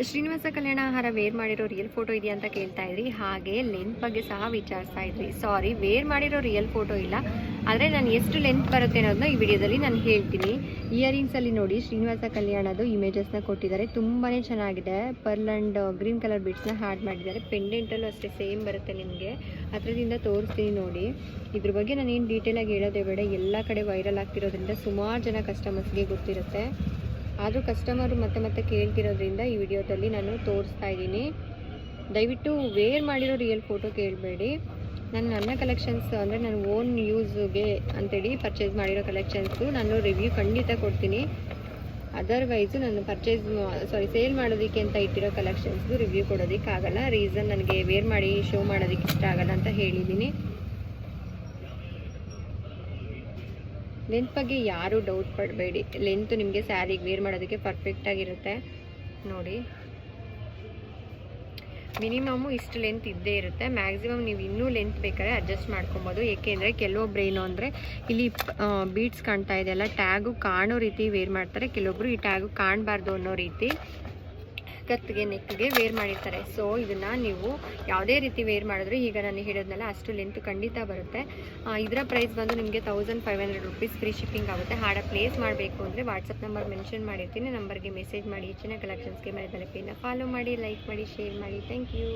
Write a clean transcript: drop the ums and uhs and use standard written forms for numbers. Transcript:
ಶ್ರೀನಿವಾಸ ಕಲ್ಯಾಣ ಆಹಾರ ವೇರ್ ಮಾಡಿರೋ real photo ಇದೆಯಾ ಅಂತ ಕೇಳ್ತಾ ಇದ್ರಿ. ಹಾಗೆ ಲೆಂತ್ ಬಗ್ಗೆ ಸಹ ವಿಚಾರಿಸ್ತಾ ಇದ್ರಿ. ಸಾರಿ, ವೇರ್ ಮಾಡಿರೋ ರಿಯಲ್ ಫೋಟೋ ಇಲ್ಲ, ಆದರೆ ನಾನು ಎಷ್ಟು ಲೆಂತ್ ಬರುತ್ತೆ ಅನ್ನೋದನ್ನ ಈ ವಿಡಿಯೋದಲ್ಲಿ ನಾನು ಹೇಳ್ತೀನಿ. ಇಯರಿಂಗ್ಸಲ್ಲಿ ನೋಡಿ ಶ್ರೀನಿವಾಸ ಕಲ್ಯಾಣದು ಇಮೇಜಸ್ನ ಕೊಟ್ಟಿದ್ದಾರೆ, ತುಂಬಾ ಚೆನ್ನಾಗಿದೆ. ಪರ್ಲ್ ಆ್ಯಂಡ್ ಗ್ರೀನ್ ಕಲರ್ ಬಿಟ್ಸ್ನ ಆ್ಯಡ್ ಮಾಡಿದ್ದಾರೆ. ಪೆಂಡೆಂಟಲ್ಲೂ ಅಷ್ಟೇ ಸೇಮ್ ಬರುತ್ತೆ ನಿಮಗೆ. ಹತ್ರದಿಂದ ತೋರಿಸ್ತೀನಿ ನೋಡಿ. ಇದ್ರ ಬಗ್ಗೆ ನಾನೇನು ಡೀಟೇಲಾಗಿ ಹೇಳೋದೇ ಬೇಡ, ಎಲ್ಲ ಕಡೆ ವೈರಲ್ ಆಗ್ತಿರೋದ್ರಿಂದ ಸುಮಾರು ಜನ ಕಸ್ಟಮರ್ಸ್ಗೆ ಗೊತ್ತಿರುತ್ತೆ. ಆದರೂ ಕಸ್ಟಮರು ಮತ್ತೆ ಕೇಳ್ತಿರೋದ್ರಿಂದ ಈ ವಿಡಿಯೋದಲ್ಲಿ ನಾನು ತೋರಿಸ್ತಾ ಇದ್ದೀನಿ. ದಯವಿಟ್ಟು ವೇರ್ ಮಾಡಿರೋ ರಿಯಲ್ ಫೋಟೋ ಕೇಳಬೇಡಿ. ನನ್ನ ಕಲೆಕ್ಷನ್ಸ್ ಅಂದರೆ ನಾನು ಓನ್ ಯೂಸ್ಗೆ ಅಂತೇಳಿ ಪರ್ಚೇಸ್ ಮಾಡಿರೋ ಕಲೆಕ್ಷನ್ಸು ನಾನು ರಿವ್ಯೂ ಖಂಡಿತ ಕೊಡ್ತೀನಿ. ಅದರ್ವೈಸು ನಾನು ಸೇಲ್ ಮಾಡೋದಕ್ಕೆ ಅಂತ ಇಟ್ಟಿರೋ ಕಲೆಕ್ಷನ್ಸ್ದು ರಿವ್ಯೂ ಕೊಡೋದಕ್ಕಾಗಲ್ಲ. ರೀಸನ್, ನನಗೆ ವೇರ್ ಮಾಡಿ ಶೋ ಮಾಡೋದಕ್ಕೆ ಇಷ್ಟ ಆಗಲ್ಲ ಅಂತ ಹೇಳಿದ್ದೀನಿ. ಲೆಂತ್ ಬಗ್ಗೆ ಯಾರೂ ಡೌಟ್ ಪಡಬೇಡಿ. ಲೆಂತ್ ನಿಮಗೆ ಸ್ಯಾರಿಗೆ ವೇರ್ ಮಾಡೋದಕ್ಕೆ ಪರ್ಫೆಕ್ಟಾಗಿರುತ್ತೆ ನೋಡಿ. ಮಿನಿಮಮ್ಮು ಇಷ್ಟು ಲೆಂತ್ ಇದ್ದೇ ಇರುತ್ತೆ. ಮ್ಯಾಕ್ಸಿಮಮ್ ನೀವು ಇನ್ನೂ ಲೆಂತ್ ಬೇಕಾದ್ರೆ ಅಡ್ಜಸ್ಟ್ ಮಾಡ್ಕೊಬೋದು. ಏಕೆಂದರೆ ಕೆಲವೊಬ್ರು ಏನು ಅಂದರೆ ಇಲ್ಲಿ ಬೀಡ್ಸ್ ಕಾಣ್ತಾ ಇದೆಯಲ್ಲ, ಟ್ಯಾಗು ಕಾಣೋ ರೀತಿ ವೇರ್ ಮಾಡ್ತಾರೆ. ಕೆಲವೊಬ್ರು ಈ ಟ್ಯಾಗು ಕಾಣಬಾರ್ದು ಅನ್ನೋ ರೀತಿ ಕತ್ತಿಗೆ ನೆಕ್ಗೆ ವೇರ್ ಮಾಡಿರ್ತಾರೆ. ಸೊ ಇದನ್ನು ನೀವು ಯಾವುದೇ ರೀತಿ ವೇರ್ ಮಾಡಿದ್ರೆ, ಈಗ ನಾನು ಹೇಳಿದ್ನಲ್ಲ ಅಷ್ಟು ಲೆಂತ್ ಖಂಡಿತ ಬರುತ್ತೆ. ಇದರ ಪ್ರೈಸ್ ಬಂದು ನಿಮಗೆ 1500 ರೂಪೀಸ್ ಫ್ರೀ ಶಿಪ್ಪಿಂಗ್ ಆಗುತ್ತೆ. ಆರ್ಡರ್ ಪ್ಲೇಸ್ ಮಾಡಬೇಕು ಅಂದರೆ ವಾಟ್ಸಪ್ ನಂಬರ್ ಮೆನ್ಷನ್ ಮಾಡಿರ್ತೀನಿ, ನಂಬರ್ಗೆ ಮೆಸೇಜ್ ಮಾಡಿ. ಹೆಚ್ಚಿನ ಕಲೆಕ್ಷನ್ಸ್ಗೆ ಮನೆ ತಲುಪಿನ ಫಾಲೋ ಮಾಡಿ, ಲೈಕ್ ಮಾಡಿ, ಶೇರ್ ಮಾಡಿ. Thank you.